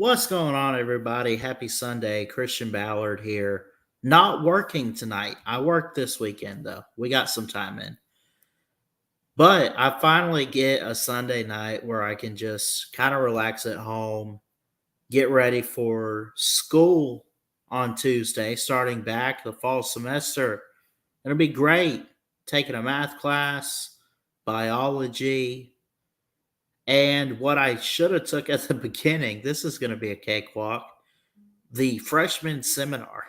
What's going on, everybody? Happy Sunday. Christian Ballard here. Not working tonight. I worked this weekend, though. We got some time in. But I finally get a Sunday night where I can just kind of relax at home, get ready for school on Tuesday, starting back the fall semester. It'll be great. Taking a math class, biology, and what I should have took at the beginning. This is going to be a cakewalk. The freshman seminar.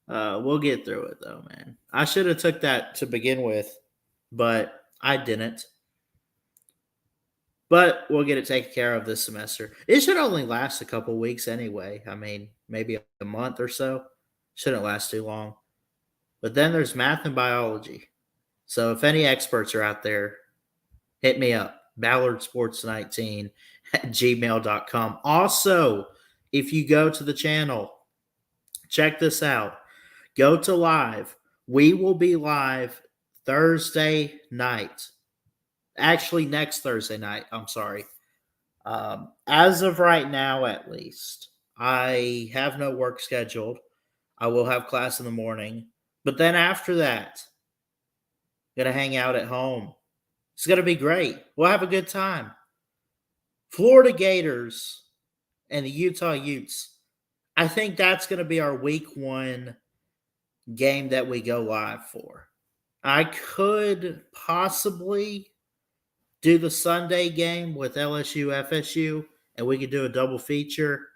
We'll get through it though, man. I should have took that to begin with, but I didn't. But we'll get it taken care of this semester. It should only last a couple weeks anyway. I mean, maybe a month or so. Shouldn't last too long. But then there's math and biology. So if any experts are out there, hit me up. BallardSports19 at gmail.com. Also, if you go to the channel, check this out. Go to live. We will be live Thursday night. Actually, next Thursday night. I'm sorry. As of right now, at least, I have no work scheduled. I will have class in the morning. But then after that, going to hang out at home. It's going to be great. We'll have a good time. Florida Gators and the Utah Utes. I think that's going to be our week one game that we go live for. I could possibly do the Sunday game with LSU, FSU, and we could do a double feature.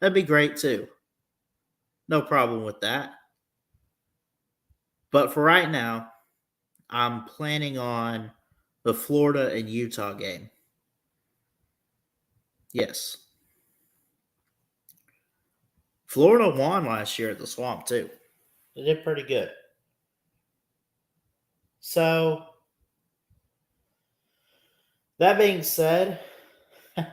That'd be great too. No problem with that. But for right now, I'm planning on the Florida and Utah game. Yes. Florida won last year at the Swamp too. They did pretty good. So, that being said, how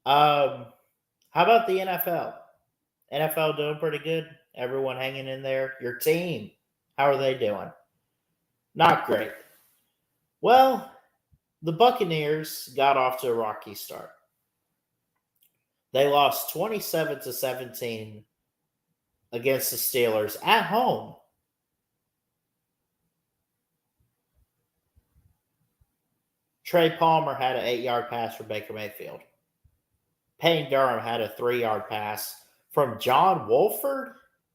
about the NFL? NFL doing pretty good. Everyone hanging in there. Your team, how are they doing? Not great. Well, the Buccaneers got off to a rocky start. They lost 27-17 against the Steelers at home. Trey Palmer had an 8-yard pass from Baker Mayfield. Payne Durham had a 3-yard pass from John Wolford.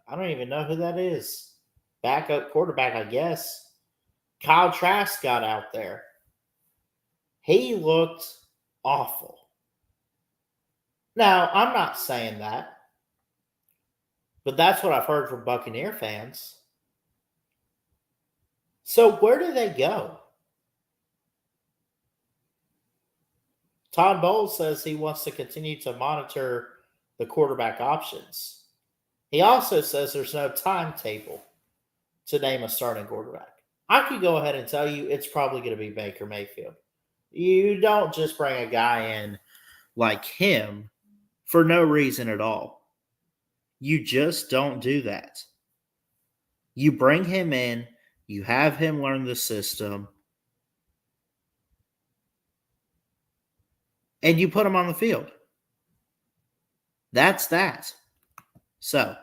I don't even know who that is. Backup quarterback, I guess. Kyle Trask got out there. He looked awful. Now, I'm not saying that, but that's what I've heard from Buccaneer fans. So where do they go? Todd Bowles says he wants to continue to monitor the quarterback options. He also says there's no timetable to name a starting quarterback. I could go ahead and tell you it's probably going to be Baker Mayfield. You don't just bring a guy in like him for no reason at all. You just don't do that. You bring him in, you have him learn the system, and you put him on the field. That's that. So,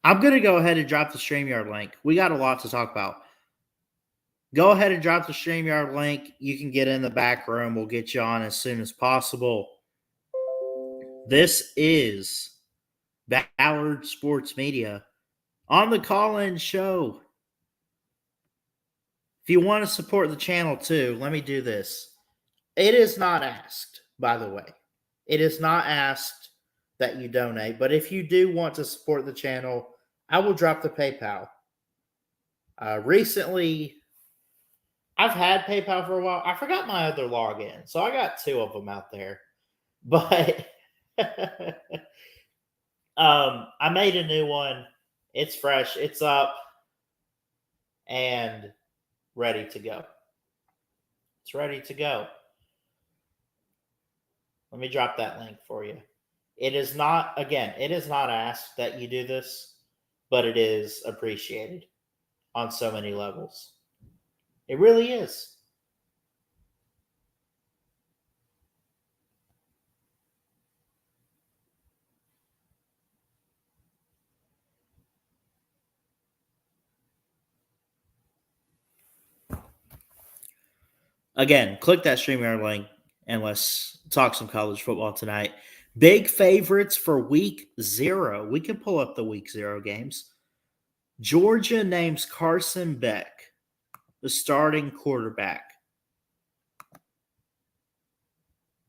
I'm going to go ahead and drop the StreamYard link. We got a lot to talk about. Go ahead and drop the StreamYard link. You can get in the back room. We'll get you on as soon as possible. This is Ballard Sports Media on the call-in show. If you want to support the channel too, let me do this. It is not asked, by the way. It is not asked that you donate, but if you do want to support the channel, I will drop the PayPal. Recently, I've had PayPal for a while. I forgot my other login, so I got 2 of them out there. But I made a new one. It's fresh. It's up and ready to go. It's ready to go. Let me drop that link for you. It is not asked that you do this, but it is appreciated on so many levels. It really is. Again, click that StreamYard link and let's talk some college football tonight. Big favorites for week 0. We can pull up the week 0 games. Georgia names Carson Beck the starting quarterback.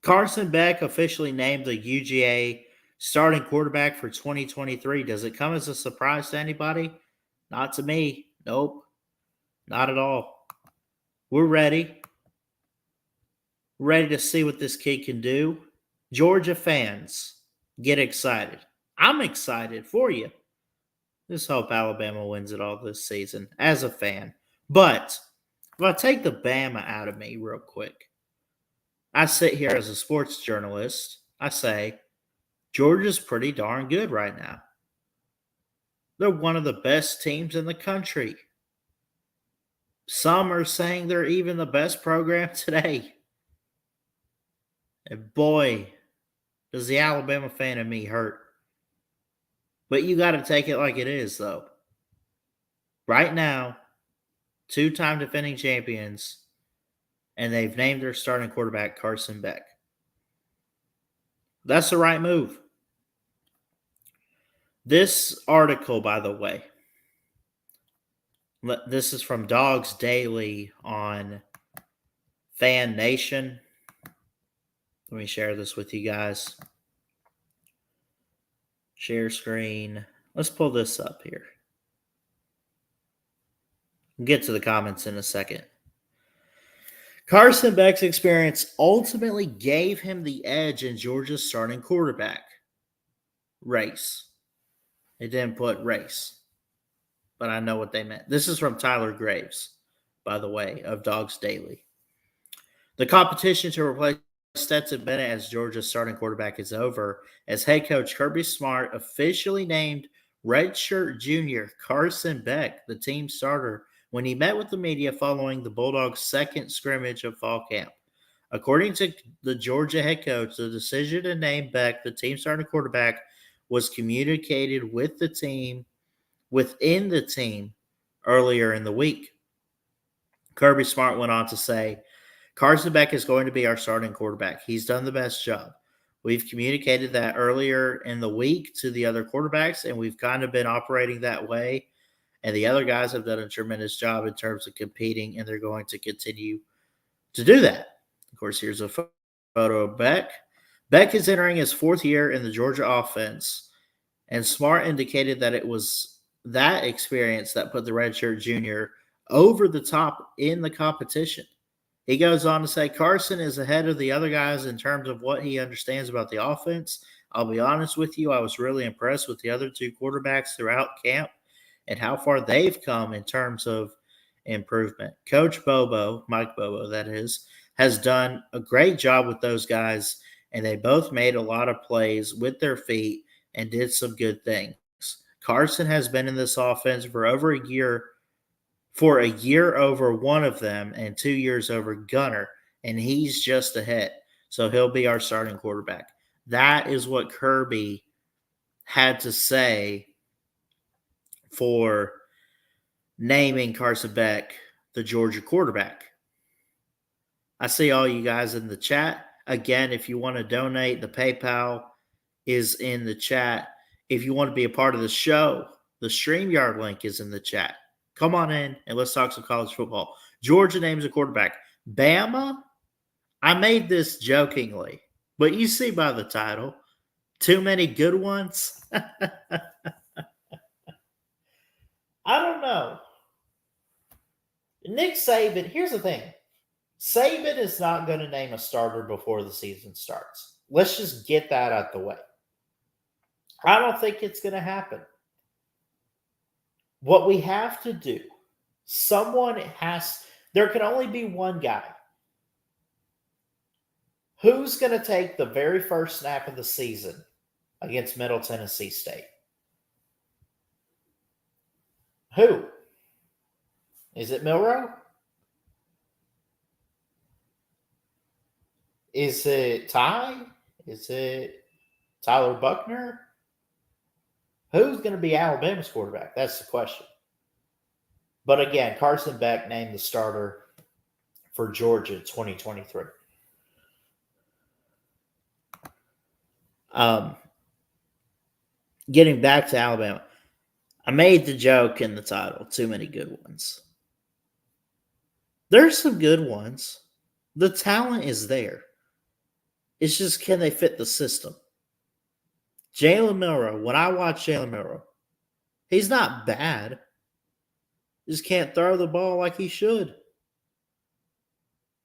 Carson Beck officially named the UGA starting quarterback for 2023. Does it come as a surprise to anybody? Not to me. Nope. Not at all. We're ready. Ready to see what this kid can do. Georgia fans, get excited. I'm excited for you. Just hope Alabama wins it all this season as a fan. But if I take the Bama out of me real quick, I sit here as a sports journalist. I say, Georgia's pretty darn good right now. They're one of the best teams in the country. Some are saying they're even the best program today. And boy, does the Alabama fan in me hurt. But you got to take it like it is, though. Right now, 2-time defending champions, and they've named their starting quarterback Carson Beck. That's the right move. This article, by the way, this is from Dogs Daily on Fan Nation. Let me share this with you guys. Share screen. Let's pull this up here. We'll get to the comments in a second. Carson Beck's experience ultimately gave him the edge in Georgia's starting quarterback race. It didn't put race, but I know what they meant. This is from Tyler Graves, by the way, of Dogs Daily. The competition to replace Stetson Bennett as Georgia's starting quarterback is over, as head coach Kirby Smart officially named redshirt junior Carson Beck the team starter when he met with the media following the Bulldogs' second scrimmage of fall camp. According to the Georgia head coach, the decision to name Beck the team starting quarterback was communicated with the team, within the team, earlier in the week. Kirby Smart went on to say, Carson Beck is going to be our starting quarterback. He's done the best job. We've communicated that earlier in the week to the other quarterbacks, and we've kind of been operating that way. And the other guys have done a tremendous job in terms of competing, and they're going to continue to do that. Of course, here's a photo of Beck. Beck is entering his 4th year in the Georgia offense, and Smart indicated that it was that experience that put the redshirt junior over the top in the competition. He goes on to say Carson is ahead of the other guys in terms of what he understands about the offense. I'll be honest with you, I was really impressed with the other 2 quarterbacks throughout camp and how far they've come in terms of improvement. Coach Bobo, Mike Bobo that is, has done a great job with those guys, and they both made a lot of plays with their feet and did some good things. Carson has been in this offense for over a year over one of them and 2 years over Gunner, and he's just ahead. So he'll be our starting quarterback. That is what Kirby had to say for naming Carson Beck the Georgia quarterback. I see all you guys in the chat. Again, if you want to donate, the PayPal is in the chat. If you want to be a part of the show, the StreamYard link is in the chat. Come on in and let's talk some college football. Georgia names a quarterback. Bama, I made this jokingly, but you see by the title, too many good ones. I don't know. Nick Saban, here's the thing. Saban is not going to name a starter before the season starts. Let's just get that out the way. I don't think it's going to happen. What we have to do, there can only be one guy. Who's going to take the very first snap of the season against Middle Tennessee State? Who? Is it Milroe? Is it Ty? Is it Tyler Buckner? Who's going to be Alabama's quarterback? That's the question. But again, Carson Beck named the starter for Georgia 2023. Um, Getting back to Alabama, I made the joke in the title, too many good ones. There's some good ones. The talent is there. It's just, can they fit the system? Jalen Milroe, when I watch Jalen Milroe, he's not bad. Just can't throw the ball like he should.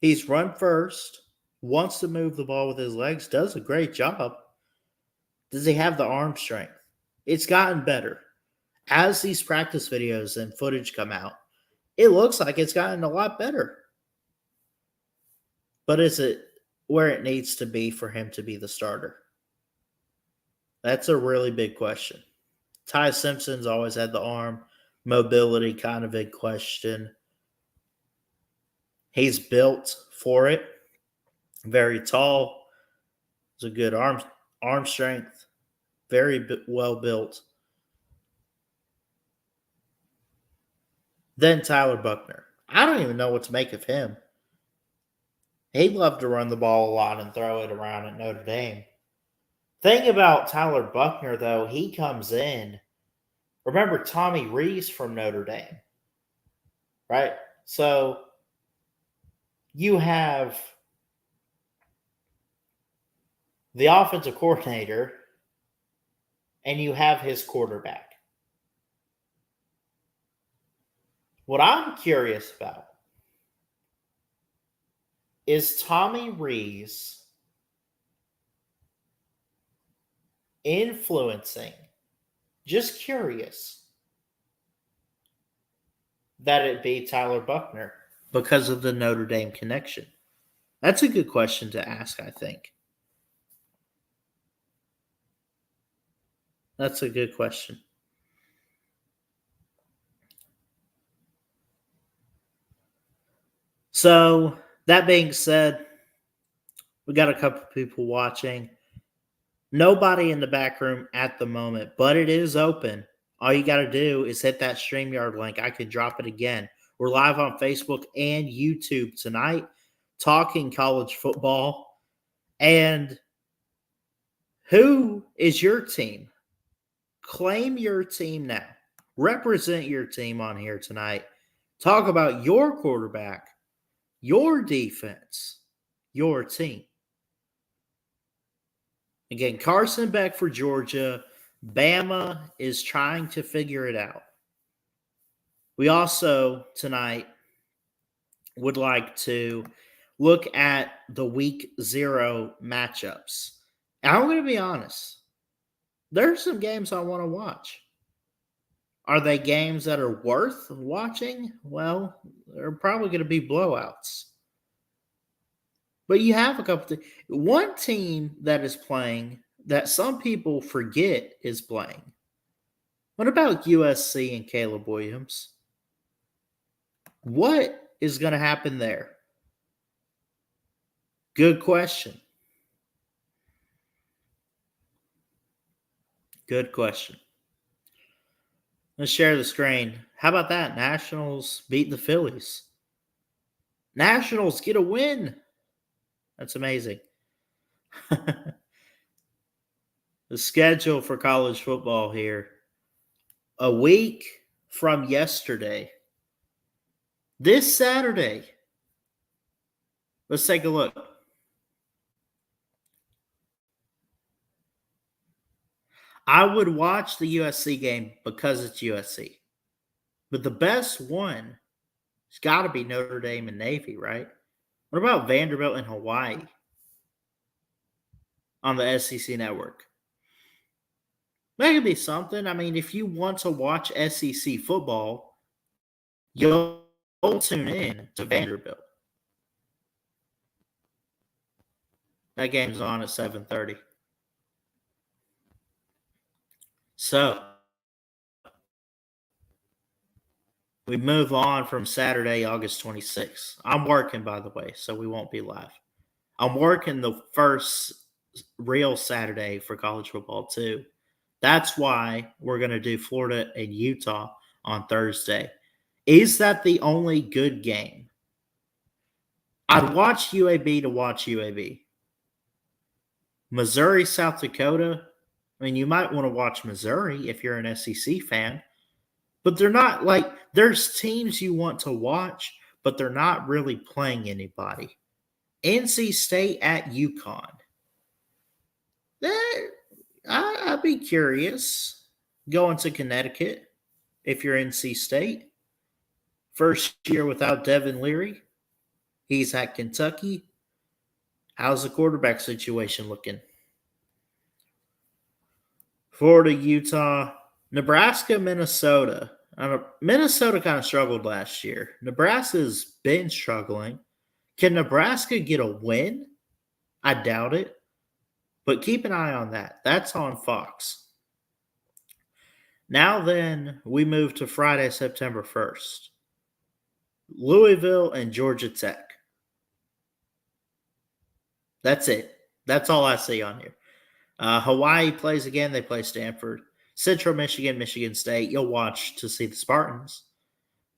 He's run first, wants to move the ball with his legs, does a great job. Does he have the arm strength? It's gotten better. As these practice videos and footage come out, it looks like it's gotten a lot better. But is it where it needs to be for him to be the starter? That's a really big question. Ty Simpson's always had the arm mobility kind of big question. He's built for it. Very tall. Has a good arm strength. Very well built. Then Tyler Buchner. I don't even know what to make of him. He loved to run the ball a lot and throw it around at Notre Dame. Thing about Tyler Buchner, though, he comes in. Remember Tommy Rees from Notre Dame, right? So you have the offensive coordinator and you have his quarterback. What I'm curious about is Tommy Rees influencing, just curious, that it be Tyler Buchner because of the Notre Dame connection? That's a good question to ask, I think. That's a good question. So, that being said, we got a couple people watching. Nobody in the back room at the moment, but it is open. All you got to do is hit that StreamYard link. I can drop it again. We're live on Facebook and YouTube tonight, talking college football. And who is your team? Claim your team now. Represent your team on here tonight. Talk about your quarterback, your defense, your team. Again, Carson Beck for Georgia. BAMA is trying to figure it out. We also, tonight, would like to look at the week 0 matchups. And I'm going to be honest. There's some games I want to watch. Are they games that are worth watching? Well, they're probably going to be blowouts. But you have a couple of one team that is playing that some people forget is playing. What about USC and Caleb Williams? What is going to happen there? Good question. Good question. Let's share the screen. How about that? Nationals beat the Phillies. Nationals get a win. That's amazing. The schedule for college football here. A week from yesterday. This Saturday. Let's take a look. I would watch the USC game because it's USC. But the best one has got to be Notre Dame and Navy, right? What about Vanderbilt and Hawaii on the SEC network? That could be something. I mean, if you want to watch SEC football, you'll tune in to Vanderbilt. That game's on at 7:30. So, we move on from Saturday, August 26th. I'm working, by the way, so we won't be live. I'm working the first real Saturday for college football, too. That's why we're going to do Florida and Utah on Thursday. Is that the only good game? I'd watch UAB to watch UAB. Missouri, South Dakota. I mean, you might want to watch Missouri if you're an SEC fan, but they're not like there's teams you want to watch, but they're not really playing anybody. NC State at UConn. Eh, I'd be curious going to Connecticut if you're NC State. First year without Devin Leary. He's at Kentucky. How's the quarterback situation looking? Florida, Utah, Nebraska, Minnesota. Minnesota kind of struggled last year. Nebraska's been struggling. Can Nebraska get a win? I doubt it. But keep an eye on that. That's on Fox. Now then, we move to Friday, September 1st. Louisville and Georgia Tech. That's it. That's all I see on here. Hawaii plays again. They play Stanford. Central Michigan, Michigan State. You'll watch to see the Spartans.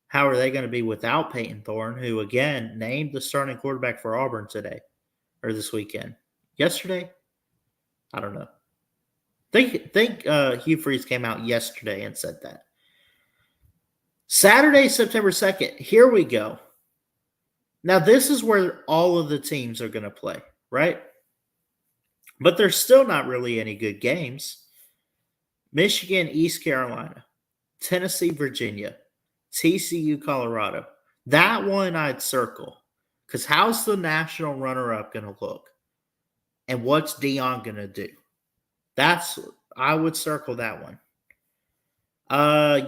How are they going to be without Peyton Thorne, who, again, named the starting quarterback for Auburn today or this weekend? Yesterday? I don't know. Think Hugh Freeze came out yesterday and said that. Saturday, September 2nd. Here we go. Now, this is where all of the teams are going to play, right? But there's still not really any good games. Michigan, East Carolina, Tennessee, Virginia, TCU, Colorado. That one I'd circle. Because how's the national runner-up going to look? And what's Dion going to do? I would circle that one.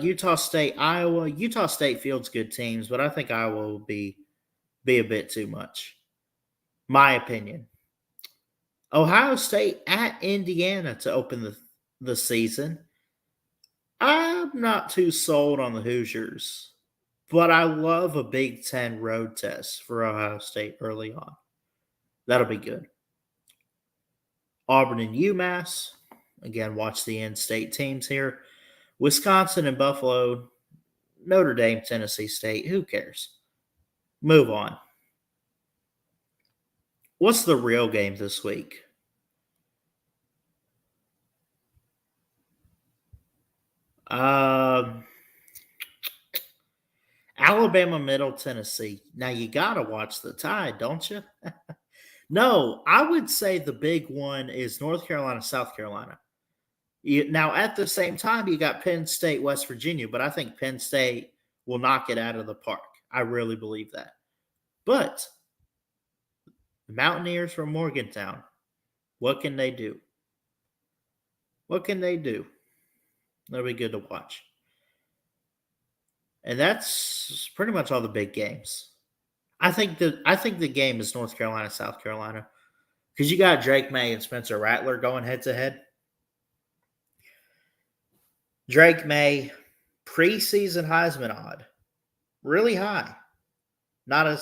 Utah State, Iowa. Utah State fields good teams, but I think Iowa will be a bit too much. My opinion. Ohio State at Indiana to open the season. I'm not too sold on the Hoosiers, but I love a Big Ten road test for Ohio State early on. That'll be good. Auburn and UMass. Again, watch the in-state teams here. Wisconsin and Buffalo. Notre Dame, Tennessee State. Who cares? Move on. What's the real game this week? Alabama, Middle Tennessee. Now you got to watch the Tide, don't you? No, I would say the big one is North Carolina, South Carolina. Now, at the same time, you got Penn State, West Virginia, but I think Penn State will knock it out of the park. I really believe that. But the Mountaineers from Morgantown, what can they do? What can they do? That'll be good to watch. And that's pretty much all the big games. I think the game is North Carolina, South Carolina. Because you got Drake May and Spencer Rattler going head to head. Drake May, preseason Heisman odd. Really high. Not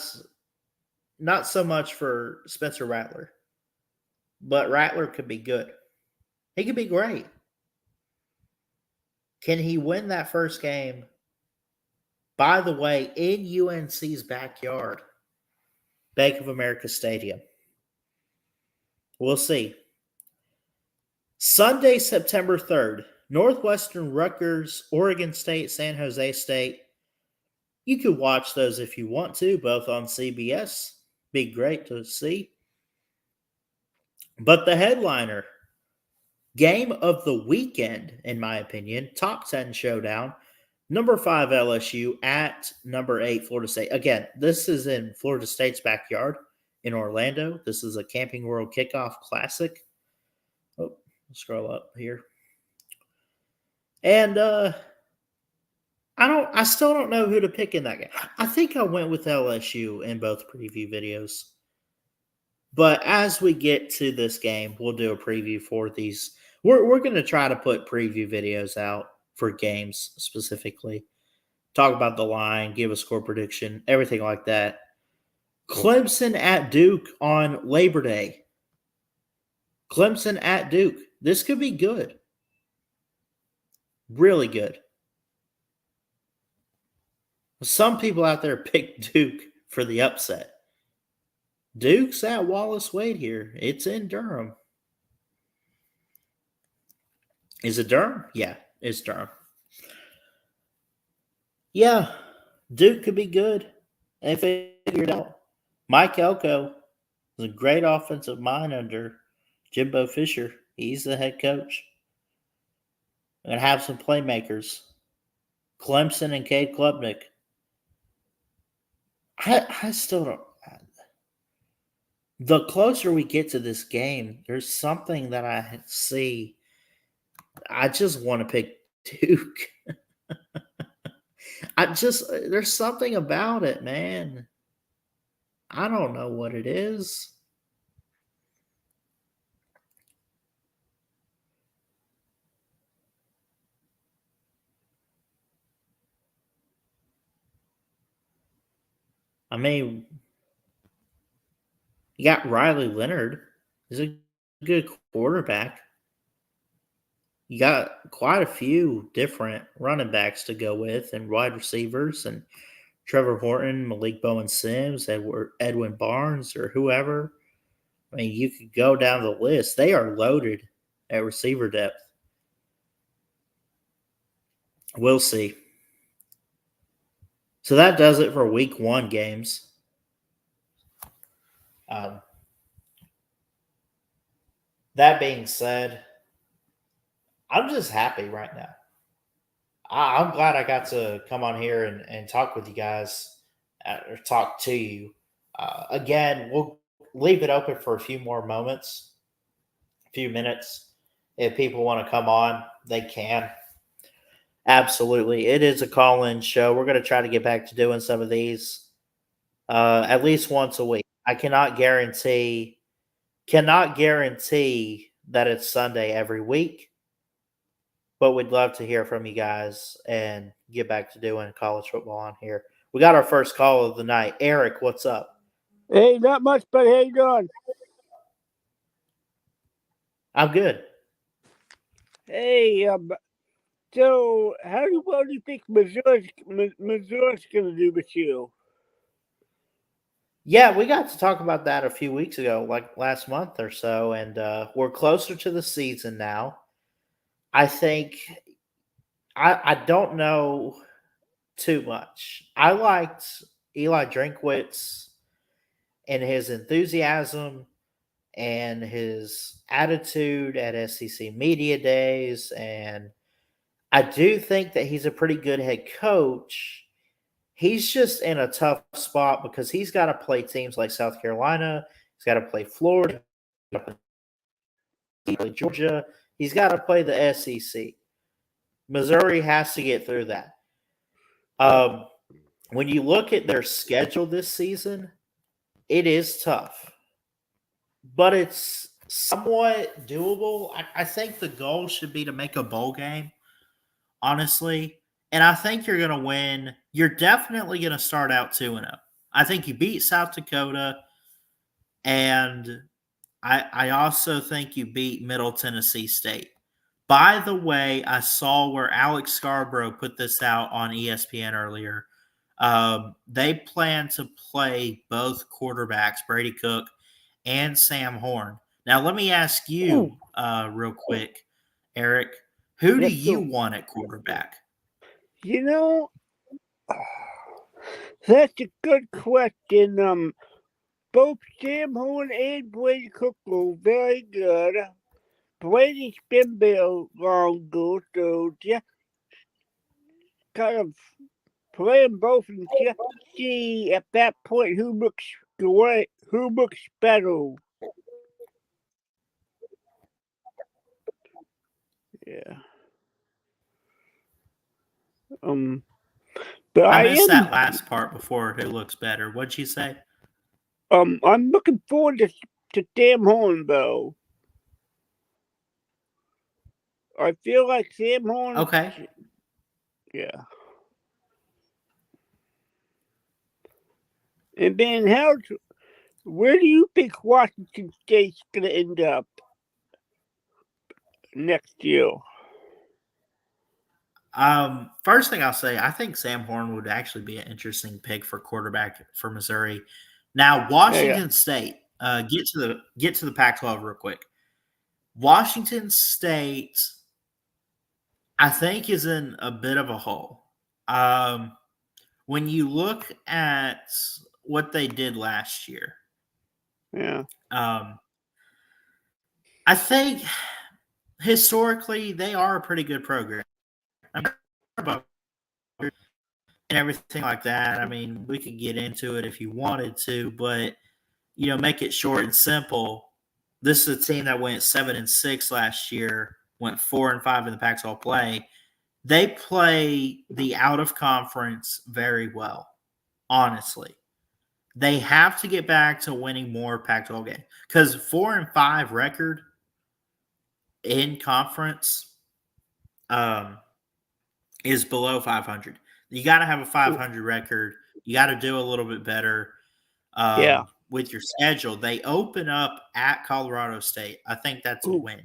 so much for Spencer Rattler. But Rattler could be good. He could be great. Can he win that first game? By the way, in UNC's backyard, Bank of America Stadium. We'll see. Sunday, September 3rd, Northwestern, Rutgers, Oregon State, San Jose State. You could watch those if you want to, both on CBS. Be great to see. But the headliner, game of the weekend, in my opinion, top 10 showdown. Number 5 LSU at number 8 Florida State. Again, this is in Florida State's backyard in Orlando. This is a Camping World Kickoff Classic. Oh, scroll up here. And I still don't know who to pick in that game. I think I went with LSU in both preview videos. But as we get to this game, we'll do a preview for these. We're going to try to put preview videos out for games specifically. Talk about the line, give a score prediction, everything like that. Clemson at Duke on Labor Day. Clemson at Duke. This could be good. Really good. Some people out there pick Duke for the upset. Duke's at Wallace Wade here. It's in Durham. Is it Durham? Yeah, it's Durham. Yeah, Duke could be good. They figured it out. Mike Elko is a great offensive mind under Jimbo Fisher. He's the head coach. We're going to have some playmakers. Clemson and Cade Klubnik. I still don't. The closer we get to this game, there's something that I see. I just want to pick Duke. There's something about it, man. I don't know what it is. I mean, you got Riley Leonard. He's a good quarterback. You got quite a few different running backs to go with and wide receivers and Trevor Horton, Malik Bowen Sims, Edwin Barnes, or whoever. I mean, you could go down the list. They are loaded at receiver depth. We'll see. So that does it for week 1 games. Um, that being said, I'm just happy right now. I'm glad I got to come on here and talk with you guys, or talk to you. Again, we'll leave it open for a few more moments, a few minutes. If people want to come on, they can. Absolutely. It is a call in show. We're going to try to get back to doing some of these at least once a week. I cannot guarantee that it's Sunday every week, but we'd love to hear from you guys and get back to doing college football on here. We got our first call of the night. Eric, what's up? Hey, not much, but how you doing? I'm good. Hey, so well do you think Missouri's gonna do with you? Yeah, we got to talk about that a few weeks ago, like last month or so, and we're closer to the season now. I think I don't know too much. I liked Eli Drinkwitz and his enthusiasm and his attitude at SEC Media Days. And I do think that he's a pretty good head coach. He's just in a tough spot because he's got to play teams like South Carolina. He's got to play Florida. He's got to play Georgia. He's got to play the SEC. Missouri has to get through that. When you look at their schedule this season, it is tough, but it's somewhat doable. I think the goal should be to make a bowl game, honestly. And I think you're going to win. You're definitely going to start out 2-0. I think you beat South Dakota, and I also think you beat Middle Tennessee State. By the way, I saw where Alex Scarborough put this out on ESPN earlier. They plan to play both quarterbacks, Brady Cook and Sam Horn. Now, let me ask you real quick, Eric, who do Yes, you sir. want at quarterback? You know, that's a good question. Both Sam Horn and Brady Cook were very good. Brady's been there longer, so just kind of playing both and just see at that point who looks great, who looks better. Yeah. Um, but I I missed am that last part before who looks better. What'd you say? I'm looking forward to Sam Horn though. I feel like Sam Horn. Okay. Yeah. And then where do you think Washington State's gonna end up next year? First thing I'll say, I think Sam Horn would actually be an interesting pick for quarterback for Missouri Now, Yeah. Washington State. Get to the Pac-12 real quick. Washington State, I think, is in a bit of a hole. When you look at what they did last year, Yeah. um, I think historically they are a pretty good program. I mean, and everything like that. I mean, we could get into it if you wanted to, but make it short and simple. This is a team that went 7-6 last year, went 4-5 in the Pac-12 play. They play the out of conference very well, honestly. They have to get back to winning more Pac-12 games because 4-5 record in conference um, is below 500. You got to have a 500 record. You got to do a little bit better Yeah. with your schedule. They open up at Colorado State. I think that's a Ooh. win.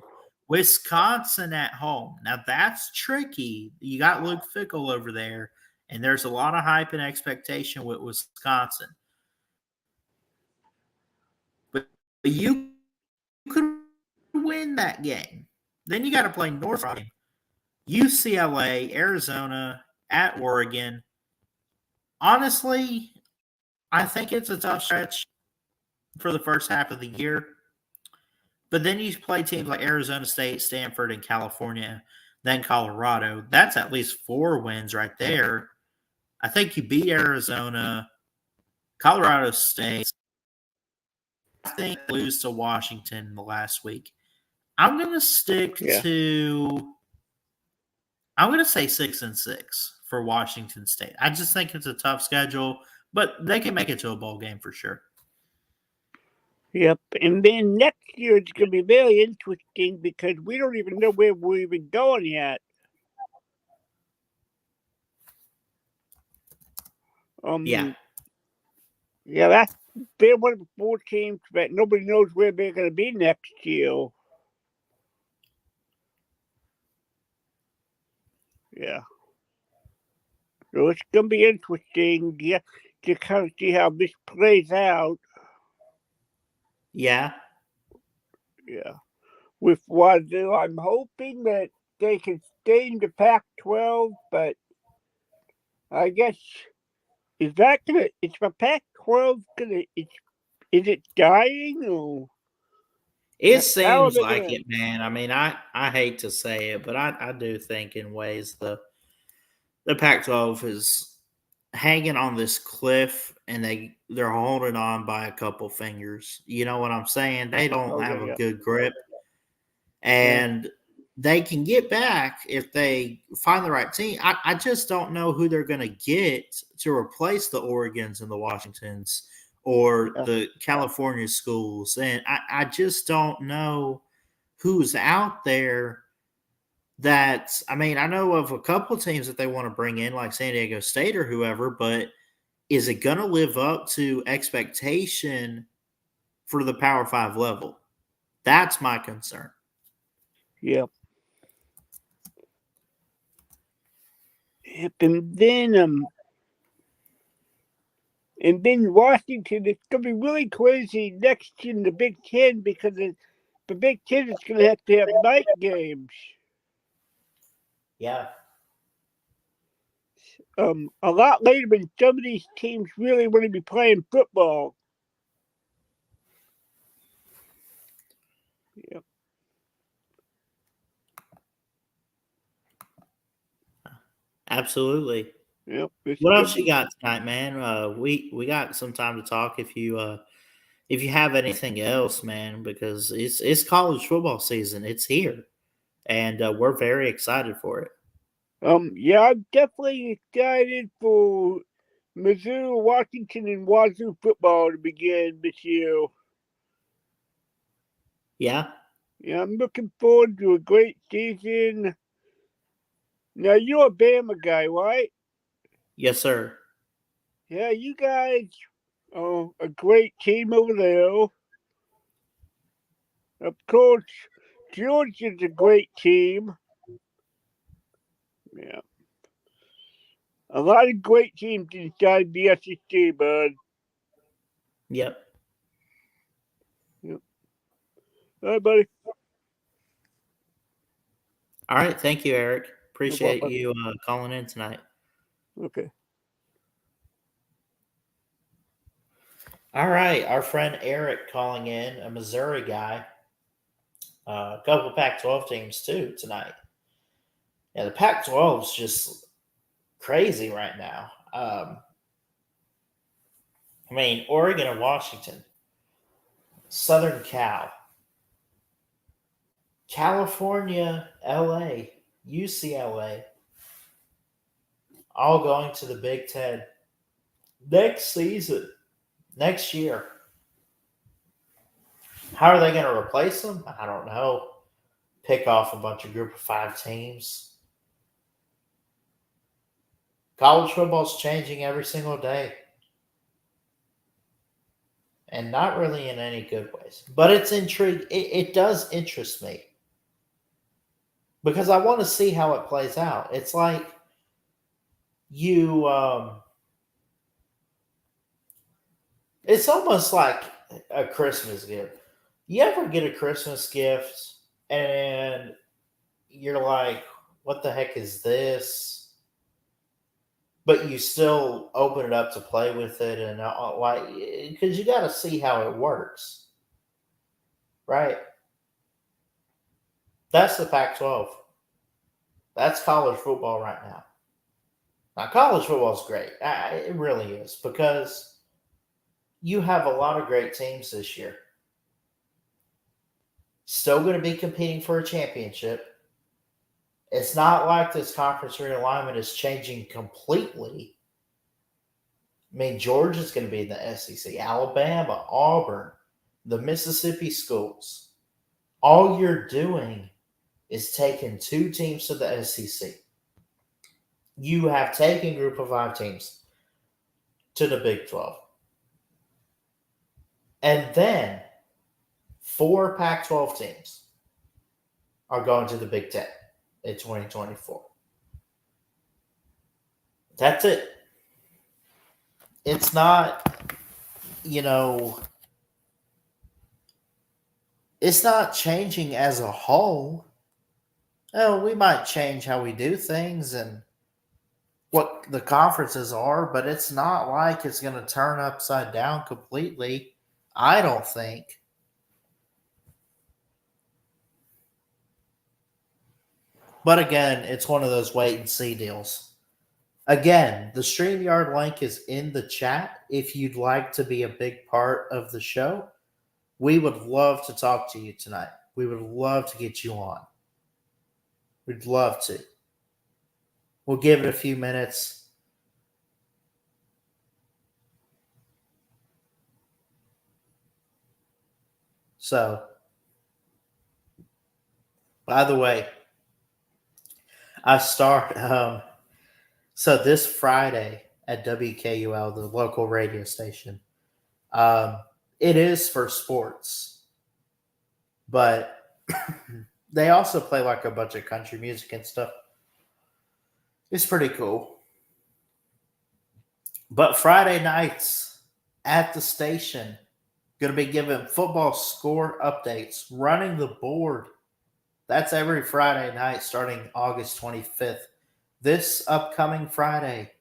Wisconsin at home. Now that's tricky. You got Luke Fickell over there, and there's a lot of hype and expectation with Wisconsin. But you could win that game. Then you got to play North Carolina, UCLA, Arizona, at Oregon. Honestly, I think it's a tough stretch for the first half of the year. But then you play teams like Arizona State, Stanford, and California, then Colorado. That's at least 4 wins right there. I think you beat Arizona, Colorado State. I think lose to Washington the last week. I'm going to stick to I'm going to say 6-6 for Washington State. I just think it's a tough schedule, but they can make it to a bowl game for sure. Yep. And then next year it's going to be very interesting because we don't even know where we're even going yet. Yeah. Yeah, they're one of the 4 teams that nobody knows where they're going to be next year. Yeah. So it's going to be interesting, yeah, to kind of see how this plays out. Yeah. Yeah. With Wazoo, I'm hoping that they can stay in the Pac-12, but I guess is the Pac-12 is it dying or? It How are seems they like gonna? it, man. I mean, I hate to say it, but I do think in ways the Pac-12 is hanging on this cliff and they're holding on by a couple fingers. You know what I'm saying? They don't Oh have a yeah. good grip, Yeah. and they can get back if they find the right team. I just don't know who they're going to get to replace the Oregons and the Washingtons or the California schools, and I just don't know who's out there. That I mean, I know of a couple teams that they want to bring in, like San Diego State or whoever, but is it going to live up to expectation for the Power 5 level? That's my concern. Yep. Yep. And then Washington, it's gonna be really crazy next in the Big Ten because the Big Ten is gonna have to have night games. Yeah. A lot later when some of these teams really want to be playing football. Yep. Absolutely. Yep. What else you got tonight, man? We got some time to talk if you have anything else, man, because it's college football season. It's here, and we're very excited for it. Yeah, I'm definitely excited for Missouri, Washington, and Wazoo football to begin this year. Yeah. Yeah, I'm looking forward to a great season. Now, you're a Bama guy, right? Yes, sir. Yeah, you guys are a great team over there. Of course, Georgia's a great team. Yeah. A lot of great teams inside the SEC, bud. Yep. Yep. All right, buddy. All right. Thank you, Eric. No Appreciate problem. you calling in tonight. Okay. All right. Our friend Eric calling in, a Missouri guy. A couple Pac 12 teams too tonight. Yeah, the Pac 12 is just crazy right now. I mean, Oregon and Washington, Southern Cal, California, LA, UCLA, all going to the Big Ten next season, next year. How are they going to replace them? I don't know. Pick off a bunch of group of five teams. College football's changing every single day. And not really in any good ways. But it's intriguing. It does interest me. Because I want to see how it plays out. It's like you it's almost like a Christmas gift. You ever get a Christmas gift and you're like, what the heck is this? But you still open it up to play with it, and like, because you got to see how it works, right? That's the Pac 12. That's college football right now. Now, college football is great. It really is, because you have a lot of great teams this year. Still going to be competing for a championship. It's not like this conference realignment is changing completely. I mean, Georgia's going to be in the SEC, Alabama, Auburn, the Mississippi schools. All you're doing is taking two teams to the SEC. You have taken a group of five teams to the Big 12. And then 4 Pac 12 teams are going to the Big 10 in 2024. That's it. It's not, you know, it's not changing as a whole. Oh, we might change how we do things and what the conferences are, but it's not like it's going to turn upside down completely. I don't think. But again, it's one of those wait and see deals. Again, the StreamYard link is in the chat if you'd like to be a big part of the show. We would love to talk to you tonight. We would love to get you on. We'd love to. We'll give it a few minutes. So, by the way, I start so this Friday at WKUL, the local radio station. It is for sports, but they also play like a bunch of country music and stuff. It's pretty cool. But Friday nights at the station, going to be giving football score updates, running the board. That's every Friday night starting August 25th. This upcoming Friday,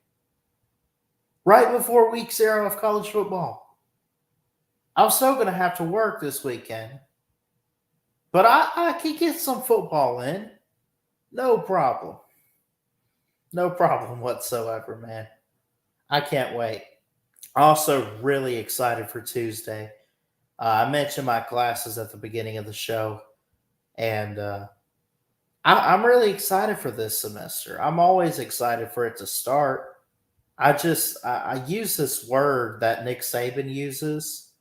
right before week 0 of college football. I'm still going to have to work this weekend, but I can get some football in. No problem. No problem whatsoever, man. I can't wait. Also, really excited for Tuesday. I mentioned my classes at the beginning of the show, and I'm really excited for this semester. I'm always excited for it to start. I use this word that Nick Saban uses,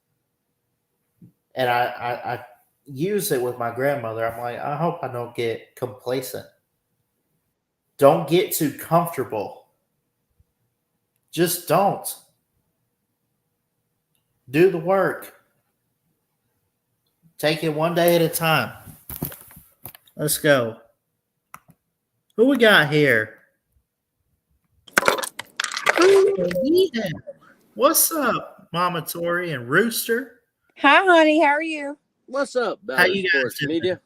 and I use it with my grandmother. I'm like, I hope I don't get complacent. Don't get too comfortable. Just don't. Do the work. Take it one day at a time. Let's go. Who we got here? Oh, yeah. What's up? Mama Tori, and Rooster. Hi, honey. How are you? What's up, How Ballard you guys Sports doing? Media?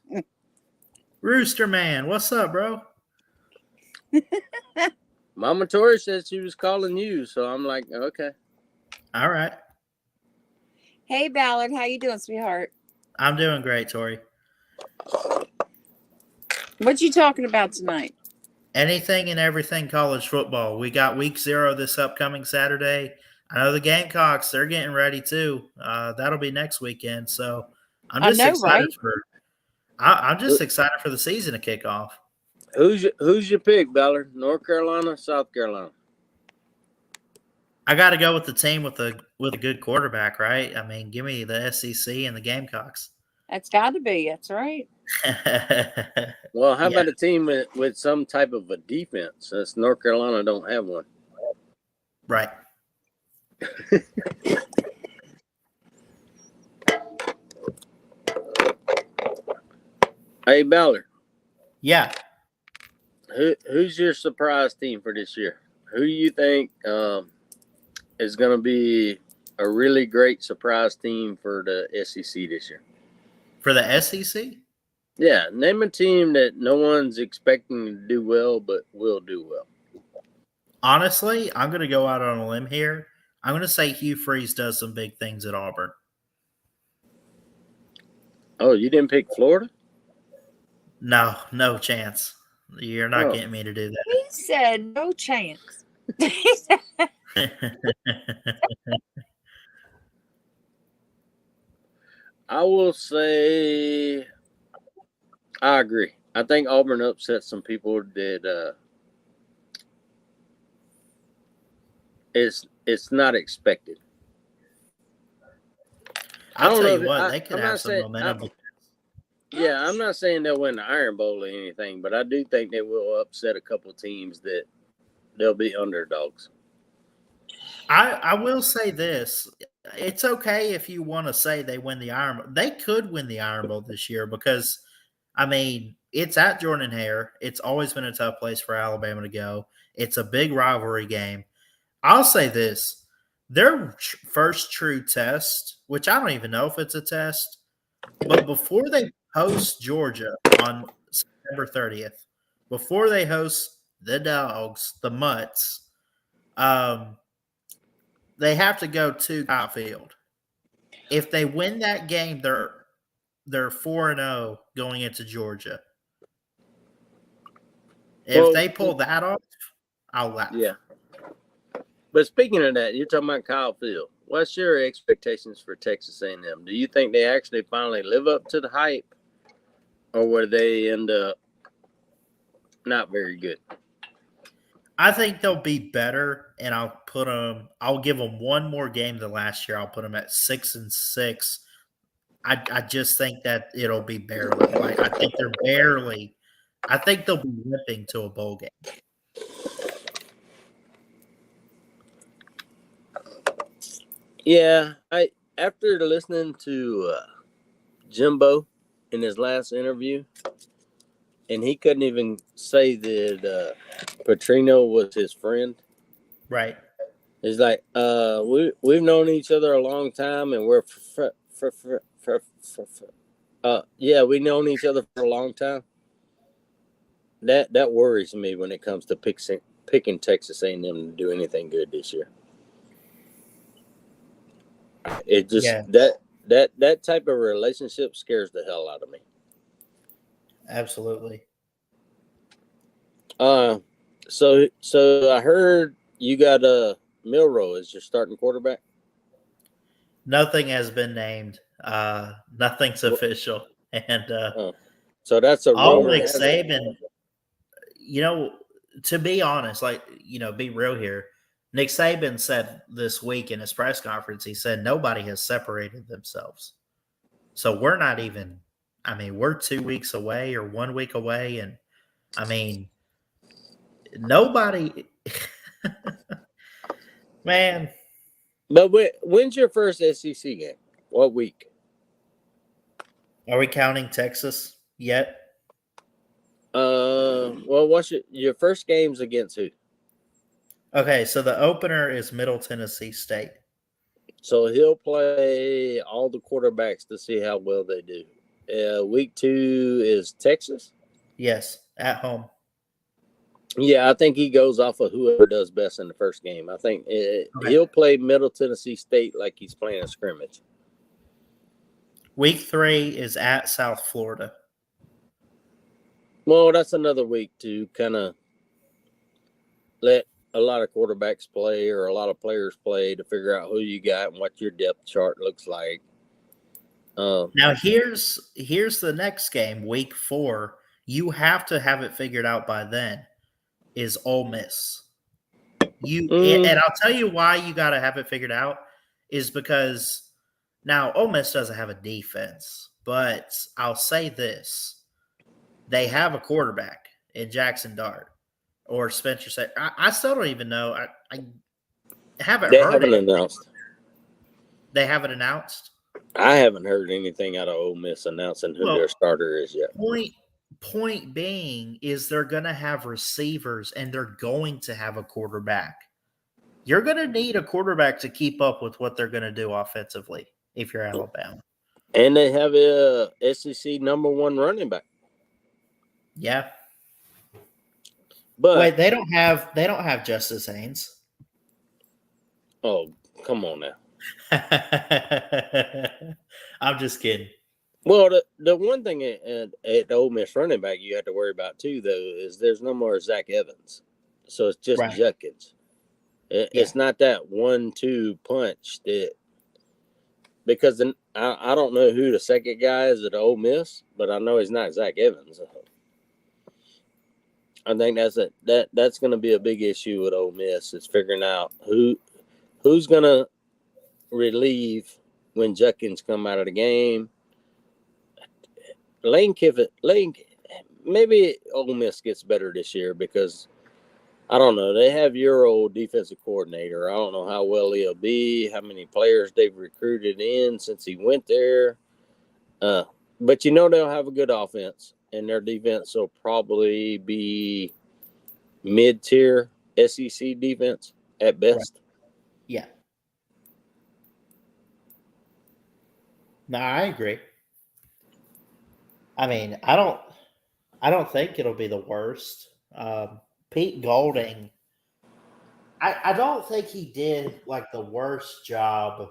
Rooster man, what's up, bro? Mama Tori said she was calling you, so I'm like, okay. All right. Hey, Ballard. How you doing, sweetheart? I'm doing great, Tori. What you talking about tonight? Anything and everything college football. We got week 0 this upcoming Saturday. I know the Gamecocks, they're getting ready too. That'll be next weekend. So I'm I just know, excited right? I'm just excited for the season to kick off. Who's your pick, Ballard? North Carolina, South Carolina? I got to go with the team with a good quarterback, right? I mean, give me the SEC and the Gamecocks. That's got to be. That's right. Well, how Yeah. about a team with some type of a defense, since North Carolina don't have one? Right. Hey, Ballard. Yeah. Who's your surprise team for this year? Who do you think is going to be a really great surprise team for the SEC this year? For the SEC? Yeah, name a team that no one's expecting to do well, but will do well. Honestly, I'm going to go out on a limb here. I'm going to say Hugh Freeze does some big things at Auburn. Oh, you didn't pick Florida? No chance. You're not getting me to do He said no chance. that. I will say I agree. I think Auburn upset some people that it's not expected. I'll tell you what, they could have some momentum. Yeah, I'm not saying they'll win the Iron Bowl or anything, but I do think they will upset a couple teams that they'll be underdogs. I will say this. It's okay if you want to say they win the Iron Bowl. They could win the Iron Bowl this year because, I mean, it's at Jordan-Hare. It's always been a tough place for Alabama to go. It's a big rivalry game. I'll say this. Their first true test, which I don't even know if it's a test, but before they host Georgia on September 30th, before they host the Dogs, the Mutts, they have to go to Kyle Field. If they win that game, they're 4-0 going into Georgia. If they pull that off, I'll laugh. Yeah. But speaking of that, you're talking about Kyle Field. What's your expectations for Texas A&M? Do you think they actually finally live up to the hype, or will they end up not very good? I think they'll be better, and I'll give them one more game than last year. I'll put them at 6-6. I just think that it'll be barely. Like I think they'll be limping to a bowl game. Yeah, after listening to Jimbo in his last interview, and he couldn't even say that Petrino was his friend. Right. It's like we've known each other a long time, and we're we've known each other for a long time. That worries me when it comes to picking Texas A&M to do anything good this year. It just that type of relationship scares the hell out of me. Absolutely. So I heard you got Milroe as your starting quarterback. Nothing has been named. Nothing's official, and so that's a all rumor. Nick Saban. You know, to be honest, be real here. Nick Saban said this week in his press conference, he said nobody has separated themselves. So we're not even, we're 2 weeks away or 1 week away. And nobody, man. But when's your first SEC game? What week? Are we counting Texas yet? Well, what's your first game's against who? Okay, so the opener is Middle Tennessee State. So he'll play all the quarterbacks to see how well they do. Week 2 is Texas. Yes, at home. Yeah, I think he goes off of whoever does best in the first game. I think he'll play Middle Tennessee State like he's playing a scrimmage. Week 3 is at South Florida. Well, that's another week to kind of let a lot of quarterbacks play or a lot of players play to figure out who you got and what your depth chart looks like. Now here's the next game, week 4. You have to have it figured out by then. Is Ole Miss. And I'll tell you why you got to have it figured out is because now Ole Miss doesn't have a defense, but I'll say this: they have a quarterback in Jackson Dart or Spencer. I still don't even know. I haven't they heard haven't it. announced. They haven't announced. I haven't heard anything out of Ole Miss announcing who their starter is yet. Point being is they're going to have receivers and they're going to have a quarterback. You're going to need a quarterback to keep up with what they're going to do offensively if you're Alabama. And they have a SEC number 1 running back. Yeah. But wait, they don't have Justice Haynes. Oh, come on now. I'm just kidding. Well, the one thing at Ole Miss running back you have to worry about too, though, is there's no more Zach Evans, so it's just Judkins. It's not that 1-2 punch because I don't know who the second guy is at Ole Miss, but I know he's not Zach Evans. I think that's going to be a big issue with Ole Miss is figuring out who's going to relieve when Judkins come out of the game. Lane Kiffin, maybe Ole Miss gets better this year because I don't know. They have your old defensive coordinator. I don't know how well he'll be, how many players they've recruited in since he went there. But they'll have a good offense, and their defense will probably be mid-tier SEC defense at best. Right. Yeah. No, I agree. I mean, I don't think it'll be the worst. Pete Golding, I don't think he did like the worst job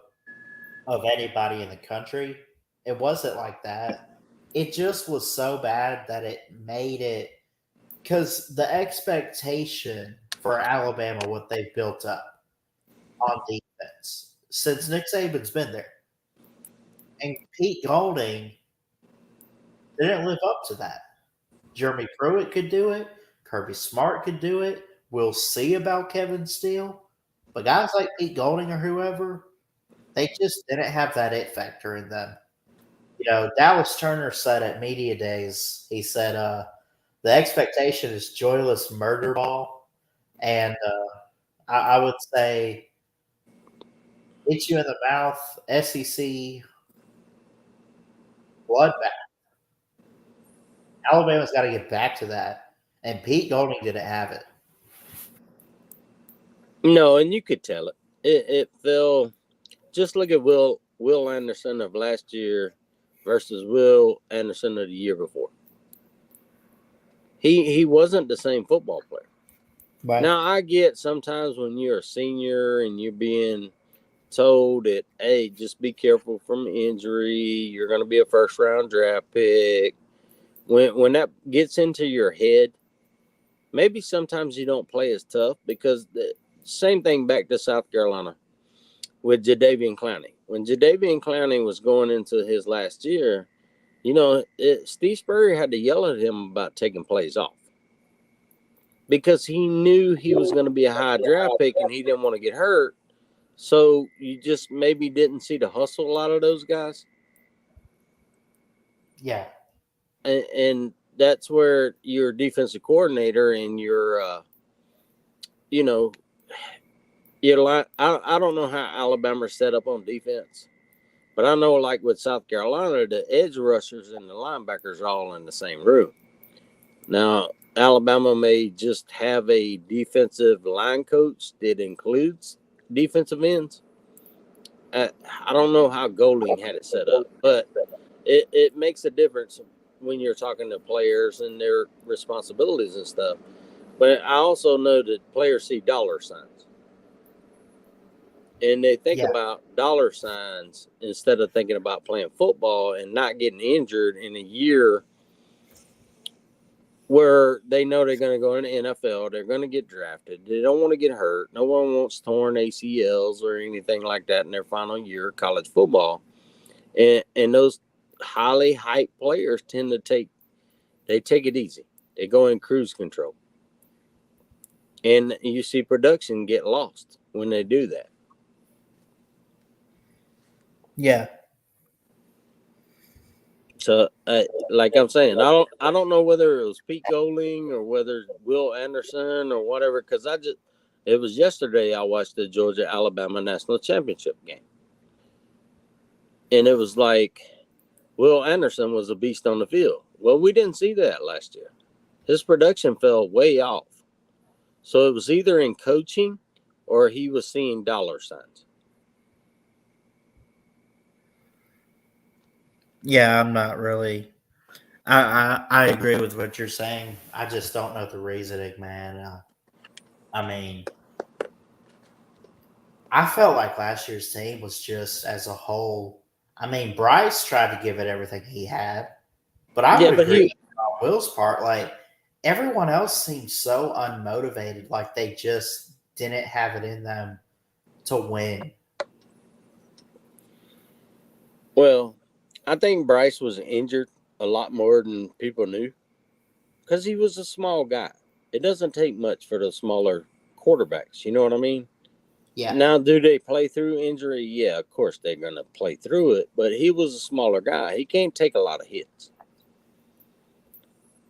of anybody in the country. It wasn't like that. It just was so bad that it made it because the expectation for Alabama, what they've built up on defense since Nick Saban's been there, and Pete Golding didn't live up to that. Jeremy Pruitt could do it. Kirby Smart could do it. We'll see about Kevin Steele. But guys like Pete Golding or whoever, they just didn't have that it factor in them. Dallas Turner said at Media Days, he said, the expectation is joyless murder ball. And I would say hit you in the mouth, SEC bloodbath. Alabama's got to get back to that. And Pete Golding didn't have it. No, and you could tell it. It fell. Just look at Will Anderson of last year versus Will Anderson of the year before. He wasn't the same football player. Right. Now, I get sometimes when you're a senior and you're being told that, hey, just be careful from injury. You're going to be a first-round draft pick. When that gets into your head, maybe sometimes you don't play as tough because the same thing back to South Carolina with Jadeveon Clowney. When Jadeveon Clowney was going into his last year, Steve Spurrier had to yell at him about taking plays off because he knew he was going to be a high draft pick and he didn't want to get hurt. So you just maybe didn't see the hustle a lot of those guys. Yeah. And that's where your defensive coordinator and your, I don't know how Alabama's set up on defense, but I know like with South Carolina, the edge rushers and the linebackers are all in the same room. Now, Alabama may just have a defensive line coach that includes defensive ends. I don't know how Golding had it set up, but it makes a difference when you're talking to players and their responsibilities and stuff. But I also know that players see dollar signs and they think Yeah. about dollar signs instead of thinking about playing football and not getting injured in a year where they know they're going to go in the NFL, they're going to get drafted. They don't want to get hurt. No one wants torn ACLs or anything like that in their final year of college football. And those highly hyped players tend to take it easy. They go in cruise control. And you see production get lost when they do that. Yeah. So, like I'm saying, I don't know whether it was Pete Golding or whether Will Anderson or whatever. Because it was yesterday I watched the Georgia Alabama National Championship game, and it was like Will Anderson was a beast on the field. Well, we didn't see that last year. His production fell way off. So it was either in coaching or he was seeing dollar signs. Yeah, I'm not really. I agree with what you're saying. I just don't know the reasoning, man. I mean, I felt like last year's team was just as a whole. I mean, Bryce tried to give it everything he had, but I Yeah, would but agree on Will's part. Like everyone else seemed so unmotivated, like they just didn't have it in them to win. well, I think Bryce was injured a lot more than people knew because he was a small guy. It doesn't take much for the smaller quarterbacks. You know what I mean? Yeah, Now, do they play through injury? Yeah, of course they're going to play through it, but he was a smaller guy. He can't take a lot of hits.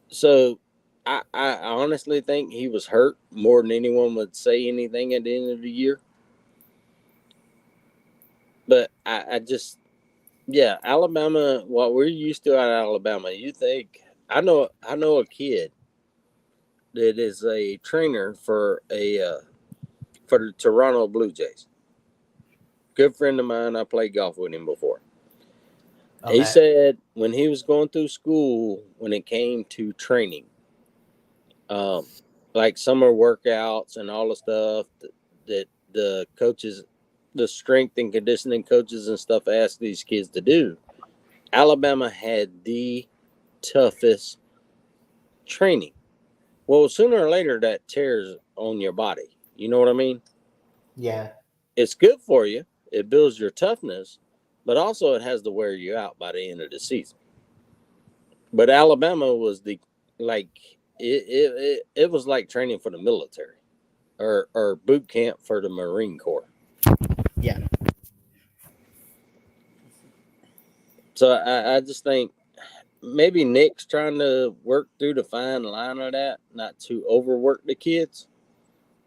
So I honestly think he was hurt more than anyone would say anything at the end of the year. But I just, yeah, Alabama, what we're used to out of Alabama, you think, I know a kid that is a trainer for the Toronto Blue Jays. Good friend of mine. I played golf with him before. He okay. said when he was going through school, when it came to training, um, like summer workouts and all the stuff that the coaches, the strength and conditioning coaches and stuff asked these kids to do, Alabama had the toughest training. Well, sooner or later that tears on your body. You know what I mean? Yeah, It's good for you. It builds your toughness, but also it has to wear you out by the end of the season. But Alabama was like it was like training for the military or boot camp for the Marine Corps. yeah, So I just think maybe Nick's trying to work through the fine line of that, not to overwork the kids,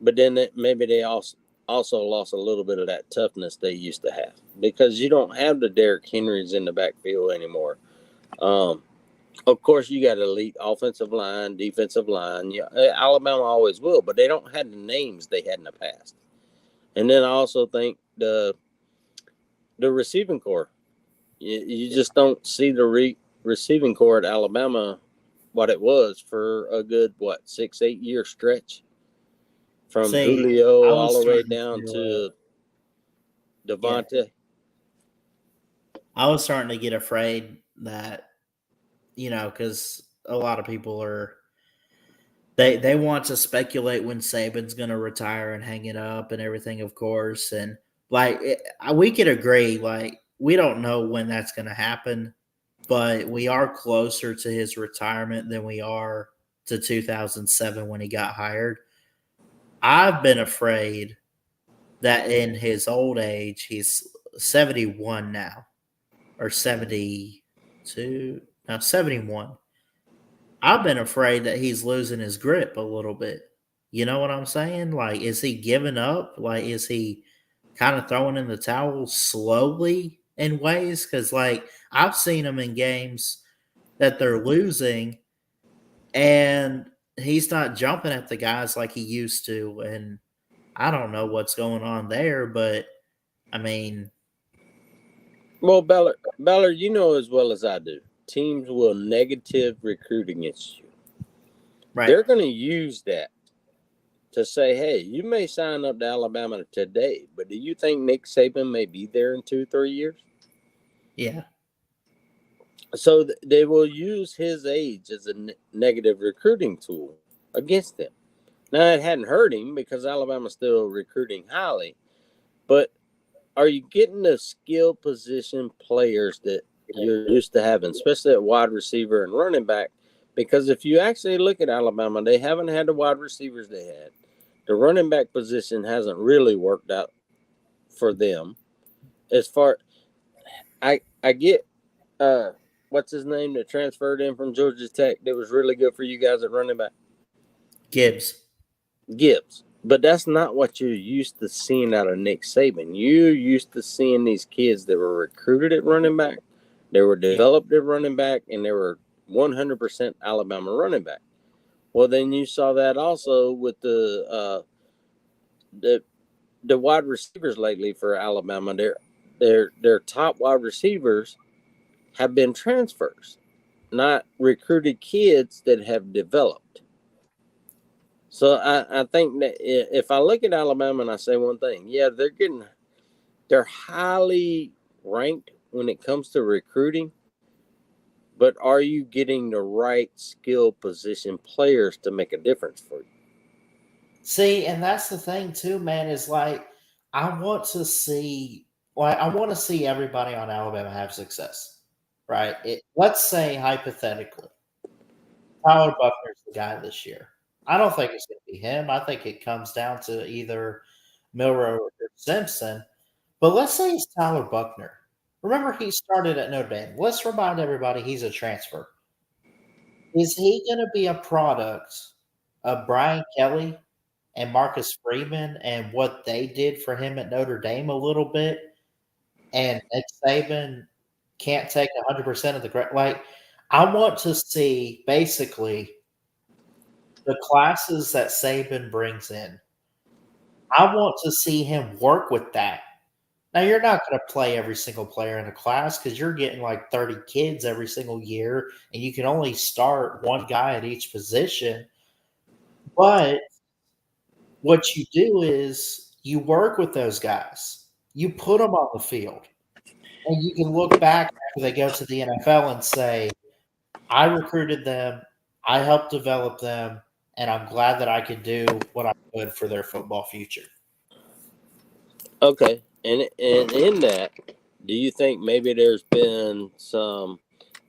but then maybe they also lost a little bit of that toughness they used to have because you don't have the Derrick Henrys in the backfield anymore. Of course, you got elite offensive line, defensive line. Yeah, Alabama always will, but they don't have the names they had in the past. And then I also think the receiving core. You just don't see the receiving core at Alabama what it was for a good 6-8 year stretch from see, Julio I all was the way starting down to, to yeah, Devontae. I was starting to get afraid that, because a lot of people are they want to speculate when Saban's going to retire and hang it up and everything, of course, and we could agree, like we don't know when that's going to happen, but we are closer to his retirement than we are to 2007 when he got hired. I've been afraid that in his old age, he's 71 now or 72, no, 71. I've been afraid that he's losing his grip a little bit. You know what I'm saying? Like, is he giving up? Like, is he kind of throwing in the towel slowly in ways? Because, like, I've seen him in games that they're losing and he's not jumping at the guys like he used to. And I don't know what's going on there, but I mean, Well, Ballard, you know as well as I do, teams will negative recruit against you. Right. They're going to use that to say, hey, you may sign up to Alabama today, but do you think Nick Saban may be there in 2-3 years? Yeah. So they will use his age as a negative recruiting tool against them. Now, it hadn't hurt him because Alabama's still recruiting highly, but are you getting the skill position players that you're used to having, especially at wide receiver and running back? Because if you actually look at Alabama, they haven't had the wide receivers they had. The running back position hasn't really worked out for them. As far I get what's his name that transferred in from Georgia Tech that was really good for you guys at running back? Gibbs. But that's not what you're used to seeing out of Nick Saban. You're used to seeing these kids that were recruited at running back, they were developed at running back, and they were 100% Alabama running back. Well, then you saw that also with the wide receivers lately for Alabama. Their top wide receivers have been transfers, not recruited kids that have developed. So I think that if I look at Alabama and I say one thing, yeah, they're highly ranked when it comes to recruiting, but are you getting the right skill position players to make a difference for you? See, and that's the thing too, man, is like I want to see everybody on Alabama have success. Right? Let's say hypothetically, Tyler Buckner's the guy this year. I don't think it's gonna be him. I think it comes down to either Milrow or Simpson. But let's say it's Tyler Buckner. Remember, he started at Notre Dame. Let's remind everybody he's a transfer. Is he going to be a product of Brian Kelly and Marcus Freeman and what they did for him at Notre Dame a little bit? And Nick Saban can't take 100% of the credit. Like, I want to see basically the classes that Saban brings in. I want to see him work with that. Now, you're not going to play every single player in a class because you're getting like 30 kids every single year, and you can only start one guy at each position. But what you do is you work with those guys, you put them on the field, and you can look back after they go to the NFL and say, I recruited them, I helped develop them, and I'm glad that I could do what I could for their football future. Okay, and in that, do you think maybe there's been some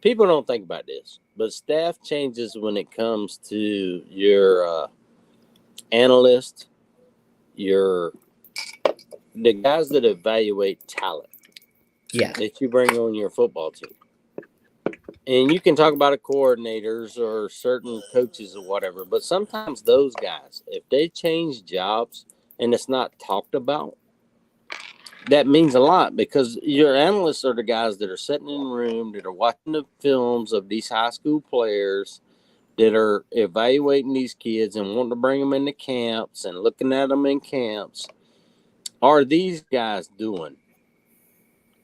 people don't think about this, but staff changes when it comes to your analyst, the guys that evaluate talent, Yeah, that you bring on your football team, and you can talk about coordinators or certain coaches or whatever, but sometimes those guys, if they change jobs and it's not talked about, that means a lot because your analysts are the guys that are sitting in the room, that are watching the films of these high school players, that are evaluating these kids and wanting to bring them into camps and looking at them in camps. Are these guys doing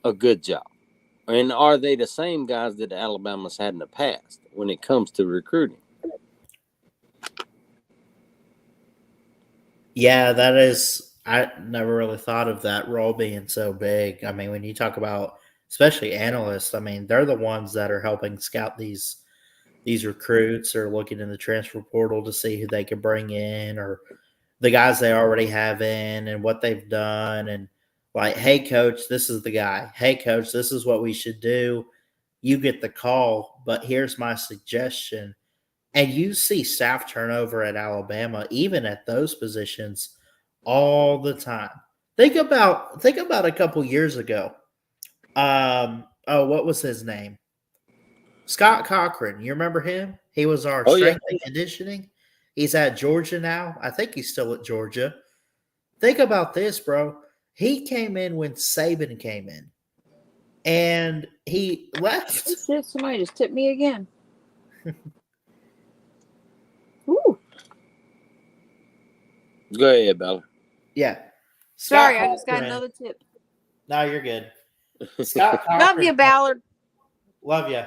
a good job? And are they the same guys that Alabama's had in the past when it comes to recruiting? Yeah, that is. I never really thought of that role being so big. I mean, when you talk about especially analysts, I mean, they're the ones that are helping scout these recruits or looking in the transfer portal to see who they can bring in or the guys they already have in and what they've done and like, hey coach, this is the guy. Hey coach, this is what we should do. You get the call, but here's my suggestion. And you see staff turnover at Alabama, even at those positions, all the time. Think about a couple years ago. What was his name? Scott Cochran. You remember him? He was our Oh, yeah. strength and conditioning. He's at Georgia now. I think he's still at Georgia. Think about this, bro. He came in when Saban came in, and he left. Oh, shit, somebody just tipped me again. Ooh. Go ahead, Bella. Yeah. Sorry, Scott I just got Cochran- another tip. No, you're good. Scott Love you, Cochran. Ballard. Love you.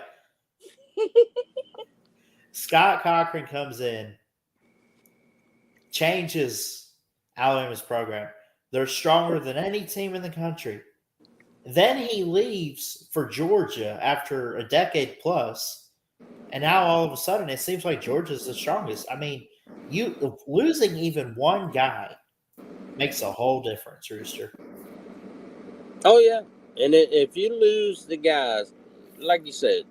Scott Cochran comes in, changes Alabama's program. They're stronger than any team in the country. Then he leaves for Georgia after a decade plus, and now all of a sudden it seems like Georgia's the strongest. I mean, you losing even one guy makes a whole difference, Rooster. Oh yeah, and if you lose the guys, like you said,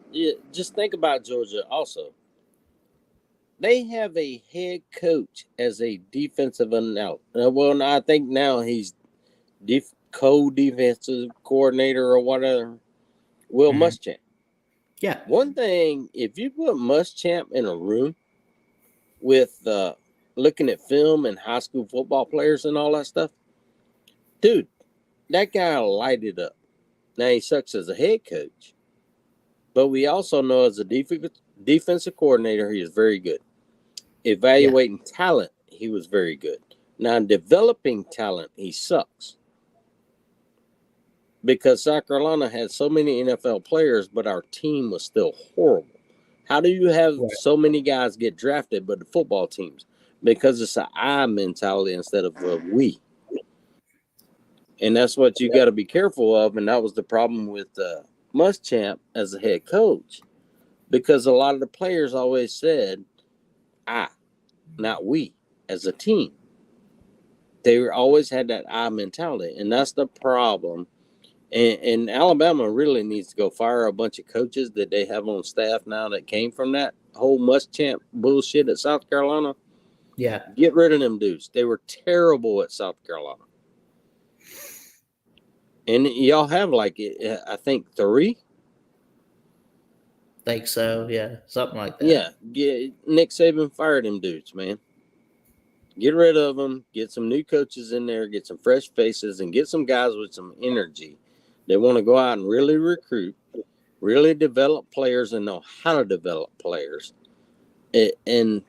just think about Georgia. Also, they have a head coach as a defensive analyst. Well, I think now he's co-defensive coordinator or whatever. Will Mhm. Muschamp. Yeah. One thing, if you put Muschamp in a room with looking at film and high school football players and all that stuff, dude, that guy will light it up. Now he sucks as a head coach, but we also know as a defensive coordinator, he is very good. Evaluating talent, he was very good. Now in developing talent, he sucks. Because South Carolina had so many NFL players, but our team was still horrible. How do you have so many guys get drafted, but the football teams? Because it's an I mentality instead of a we. And that's what you got to be careful of. And that was the problem with Muschamp as a head coach. Because a lot of the players always said, I, not we, as a team. They always had that I mentality. And that's the problem. And Alabama really needs to go fire a bunch of coaches that they have on staff now that came from that whole Muschamp bullshit at South Carolina. Yeah. Get rid of them dudes. They were terrible at South Carolina. And y'all have like, I think 3. Think so. Yeah. Something like that. Yeah. Nick Saban fired them dudes, man. Get rid of them. Get some new coaches in there. Get some fresh faces and get some guys with some energy. They want to go out and really recruit, really develop players and know how to develop players. And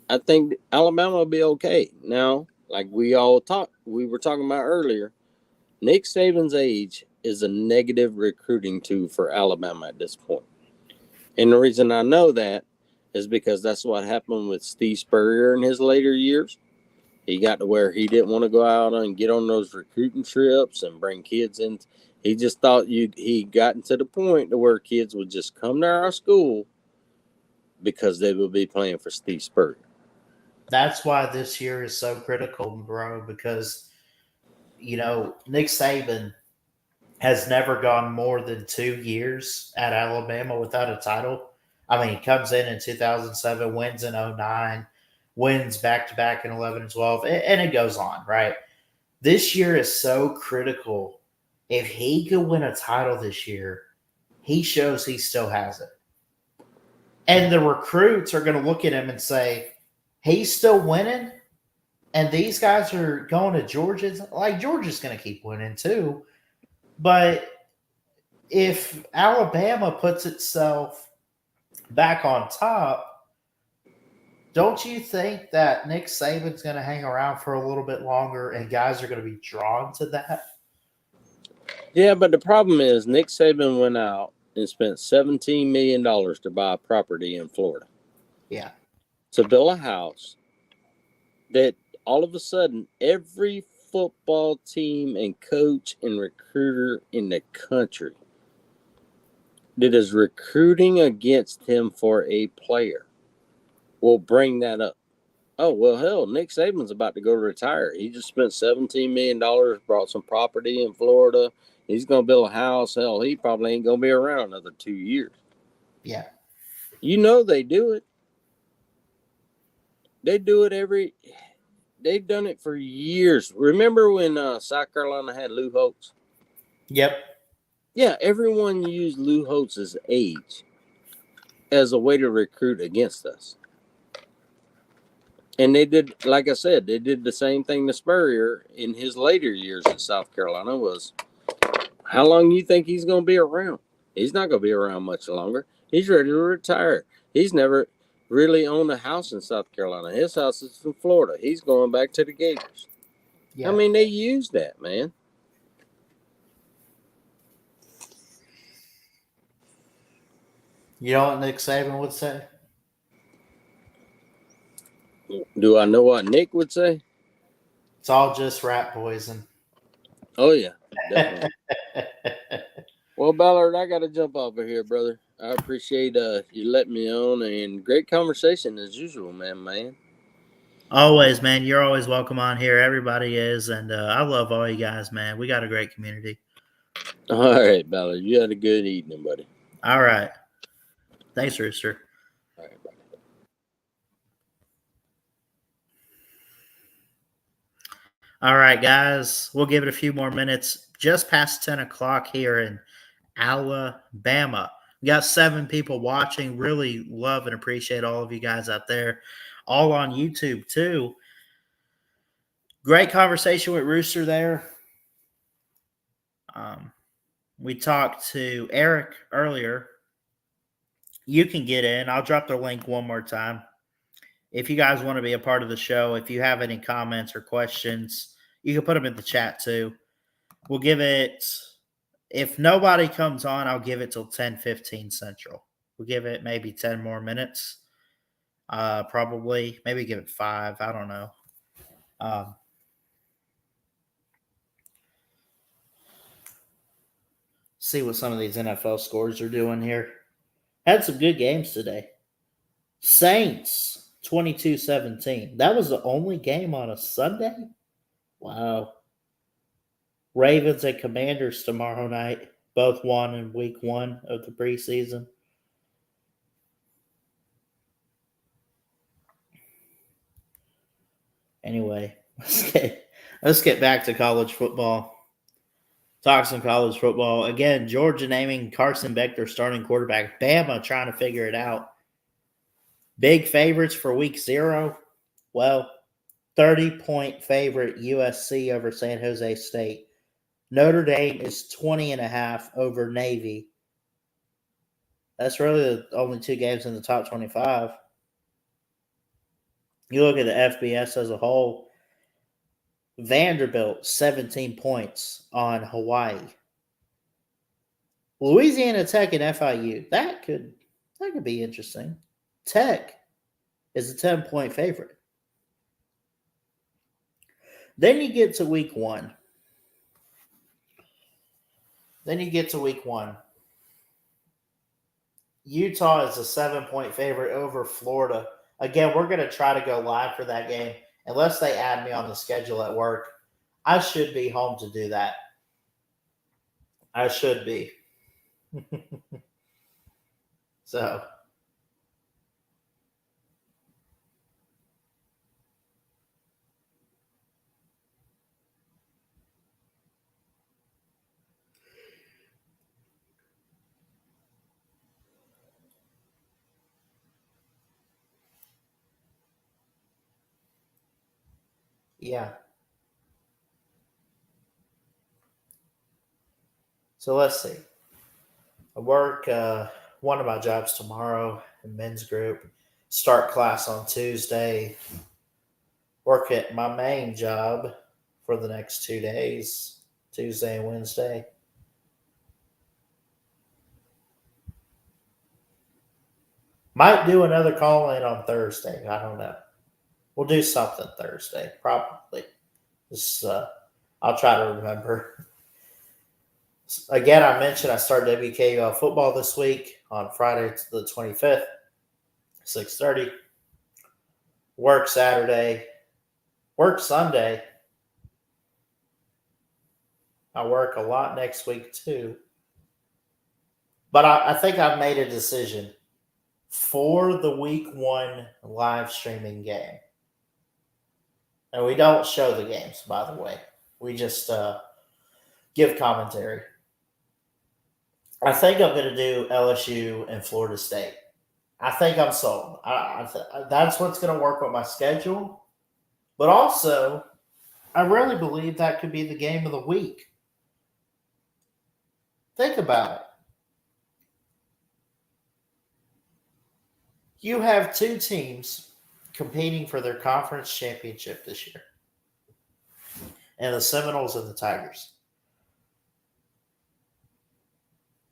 I think Alabama will be okay. Now, like we were talking about earlier, Nick Saban's age is a negative recruiting tool for Alabama at this point. And the reason I know that is because that's what happened with Steve Spurrier in his later years. He got to where he didn't want to go out and get on those recruiting trips and bring kids in. He just thought he gotten to the point to where kids would just come to our school because they would be playing for Steve Spurrier. That's why this year is so critical, bro, because, Nick Saban has never gone more than 2 years at Alabama without a title. I mean, he comes in 2007, wins in 2009, wins back-to-back in 11 and 12, and it goes on, right? This year is so critical. If he could win a title this year, he shows he still has it. And the recruits are going to look at him and say, he's still winning, and these guys are going to Georgia. Like, Georgia's going to keep winning too. But if Alabama puts itself back on top, don't you think that Nick Saban's going to hang around for a little bit longer and guys are going to be drawn to that? Yeah, but the problem is Nick Saban went out and spent $17 million to buy a property in Florida. Yeah. To build a house that all of a sudden every football team and coach and recruiter in the country that is recruiting against him for a player will bring that up. Oh, well, hell, Nick Saban's about to go retire. He just spent $17 million, brought some property in Florida. He's going to build a house. Hell, he probably ain't going to be around another 2 years. Yeah. They do it. They do it they've done it for years. Remember when South Carolina had Lou Holtz? Yep. Yeah, everyone used Lou Holtz's age as a way to recruit against us. And they did, like I said, they did the same thing to Spurrier in his later years in South Carolina was, how long do you think he's going to be around? He's not going to be around much longer. He's ready to retire. He's never really owned a house in South Carolina. His house is in Florida. He's going back to the Gators. Yeah. I mean, they used that, man. You know what Nick Saban would say? Do I know what Nick would say? It's all just rat poison. Oh yeah, definitely. Well, Ballard, I got to jump off of here, brother. I appreciate you letting me on, and great conversation as usual, man. Always, man. You're always welcome on here. Everybody is, and I love all you guys, man. We got a great community. All right, Ballard, you had a good evening, buddy. All right. Thanks, Rooster. All right, bye. All right, guys. We'll give it a few more minutes. Just past 10 o'clock here in Alabama. We got 7 people watching. Really love and appreciate all of you guys out there. All on YouTube, too. Great conversation with Rooster there. We talked to Eric earlier. You can get in. I'll drop the link one more time. If you guys want to be a part of the show, if you have any comments or questions, you can put them in the chat too. We'll give it, if nobody comes on, I'll give it till 10:15 Central. We'll give it maybe 10 more minutes. Probably. Maybe give it 5. I don't know. See what some of these NFL scores are doing here. Had some good games today. Saints 22-17. That was the only game on a Sunday? Wow. Ravens and Commanders tomorrow night. Both won in week 1 of the preseason. Anyway, let's get back to college football. Talk some college football. Again, Georgia naming Carson Beck their starting quarterback. Bama trying to figure it out. Big favorites for week 0. Well, 30-point favorite USC over San Jose State. Notre Dame is 20.5 over Navy. That's really the only 2 games in the top 25. You look at the FBS as a whole. Vanderbilt, 17 points on Hawaii. Louisiana Tech and FIU. That could be interesting. Tech is a 10-point favorite. Then you get to week 1. Utah is a 7-point favorite over Florida. Again, we're going to try to go live for that game. Unless they add me on the schedule at work, I should be home to do that. I should be. So. Yeah. So let's see. I work one of my jobs tomorrow in men's group. Start class on Tuesday. Work at my main job for the next 2 days, Tuesday and Wednesday. Might do another call in on Thursday. I don't know. We'll do something Thursday, probably. Just, I'll try to remember. Again, I mentioned I started WKUL football this week on Friday the 25th, 6:30. Work Saturday. Work Sunday. I work a lot next week too. But I think I've made a decision for the week 1 live streaming game. And we don't show the games, by the way. We just give commentary. I think I'm going to do LSU and Florida State. I think I'm sold. That's what's going to work with my schedule. But also, I really believe that could be the game of the week. Think about it. You have 2 teams competing for their conference championship this year. And the Seminoles and the Tigers.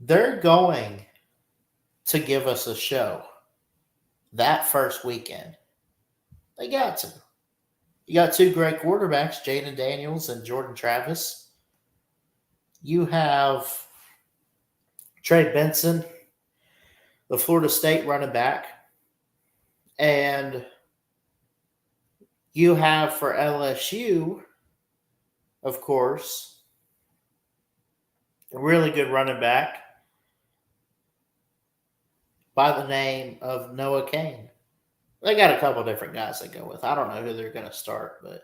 They're going to give us a show that first weekend. They got to. You got two great quarterbacks, Jaden Daniels and Jordan Travis. You have Trey Benson, the Florida State running back. And you have for LSU, of course, a really good running back by the name of Noah Kane. They got a couple different guys they go with. I don't know who they're going to start, but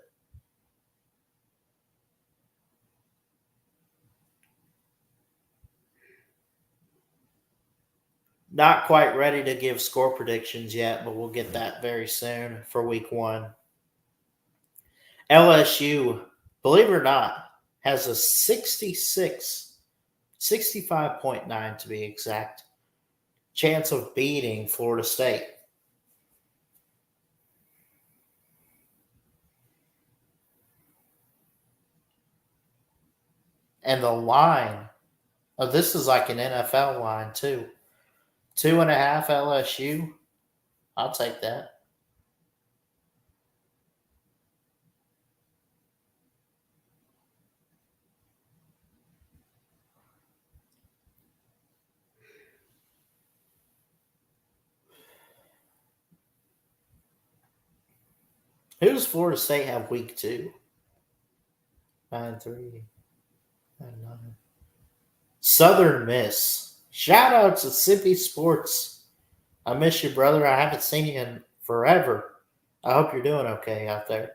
not quite ready to give score predictions yet, but we'll get that very soon for week 1. LSU, believe it or not, has a 65.9 to be exact, chance of beating Florida State. And the line, this is like an NFL line too. 2.5 LSU. I'll take that. Who does Florida State have week 2? 9-3. 9-9. Southern Miss. Shout out to Sippy Sports. I miss you, brother. I haven't seen you in forever. I hope you're doing okay out there.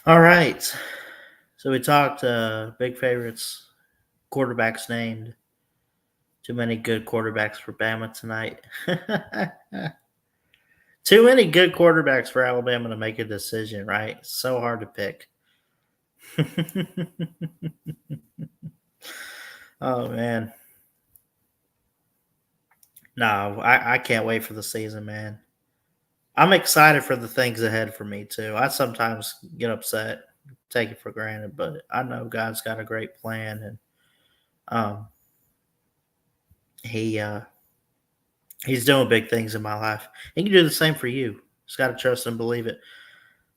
All right. So we talked big favorites, quarterbacks named. Too many good quarterbacks for Bama tonight. Too many good quarterbacks for Alabama to make a decision, right? So hard to pick. Oh, man. No, I can't wait for the season, man. I'm excited for the things ahead for me, too. I sometimes get upset, take it for granted, but I know God's got a great plan, and he's doing big things in my life. He can do the same for you. Just got to trust and believe it.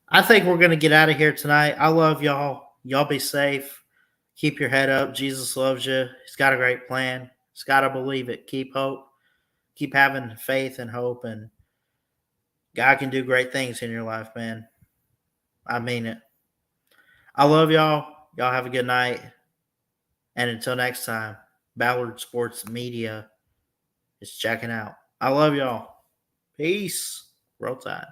I think we're going to get out of here tonight. I love y'all. Y'all be safe. Keep your head up. Jesus loves you. He's got a great plan. Just got to believe it. Keep hope. Keep having faith and hope, and God can do great things in your life, man. I mean it. I love y'all. Y'all have a good night. And until next time, Ballard Sports Media is checking out. I love y'all. Peace. Roll Tide.